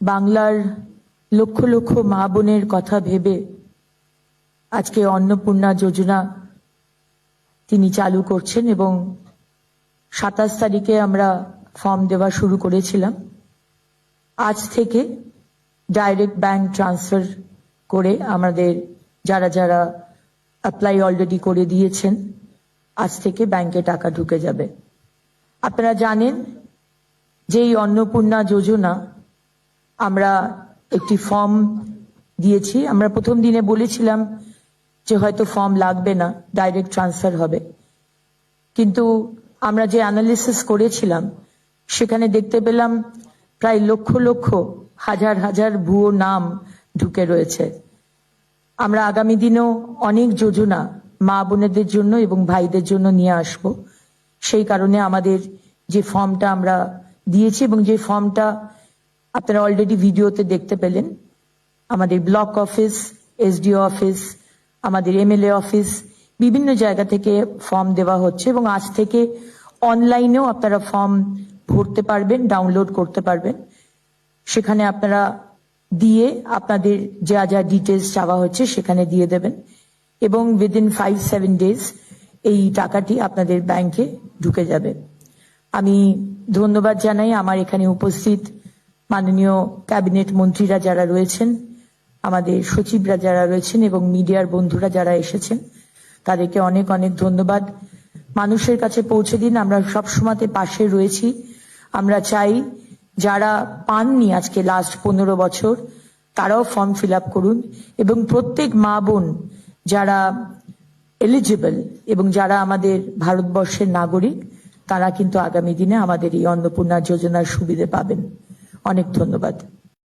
বাংলার লক্ষ লক্ষ মা বোনের কথা ভেবে আজকে অন্নপূর্ণা যোজনা তিনি চালু করছেন এবং 27 তারিখে আমরা ফর্ম দেওয়া শুরু করেছিলাম। আজ থেকে ডাইরেক্ট ব্যাংক ট্রান্সফার করে আমাদের যারা যারা অ্যাপ্লাই অলরেডি করে দিয়েছেন আজ থেকে ব্যাংকে টাকা ঢুকে যাবে। আপনারা জানেন যে এই অন্নপূর্ণা যোজনা আমরা একটি ফর্ম দিয়েছি। আমরা প্রথম দিনে বলেছিলাম যে হয়তো ফর্ম লাগবে না, ডাইরেক্ট ট্রান্সফার হবে, কিন্তু আমরা যে অ্যানালিসিস করেছিলাম সেখানে দেখতে পেলাম প্রায় লক্ষ লক্ষ হাজার হাজার ভুয়ো নাম ঢুকে রয়েছে। আমরা আগামী দিনেও অনেক যোজনা মা বোনেদের জন্য এবং ভাইদের জন্য নিয়ে আসব। সেই কারণে আমাদের যে ফর্মটা আমরা দিয়েছি এবং যে ফর্মটা আপনারা অলরেডি ভিডিওতে দেখতে পেলেন, আমাদের ব্লক অফিস, এসডিও অফিস, আমাদের এমএলএ অফিস, বিভিন্ন জায়গা থেকে ফর্ম দেওয়া হচ্ছে এবং আজ থেকে অনলাইনেও আপনারা ফর্ম ভরতে পারবেন, ডাউনলোড করতে পারবেন। সেখানে আপনারা দিয়ে আপনাদের যা যা ডিটেলস চাওয়া হচ্ছে সেখানে দিয়ে দেবেন এবং উইদিন 5-7 ডেজ এই টাকাটি আপনাদের ব্যাংকে ঢুকে যাবে। আমি ধন্যবাদ জানাই আমার এখানে উপস্থিত মাননীয় ক্যাবিনেট মন্ত্রীরা যারা রয়েছেন, আমাদের সচিবরা যারা রয়েছেন এবং মিডিয়ার বন্ধুরা যারা এসেছেন, তাদেরকে অনেক অনেক ধন্যবাদ। মানুষের কাছে পৌঁছে দিন, আমরা সবসময় পাশে রয়েছি। আমরা চাই যারা পাননি আজকে লাস্ট 15 বছর তারাও ফর্ম ফিল আপ করুন এবং প্রত্যেক মা বোন যারা এলিজিবল এবং যারা আমাদের ভারতবর্ষের নাগরিক তারা কিন্তু আগামী দিনে আমাদের এই অন্নপূর্ণা যোজনার সুবিধে পাবেন। অনেক ধন্যবাদ।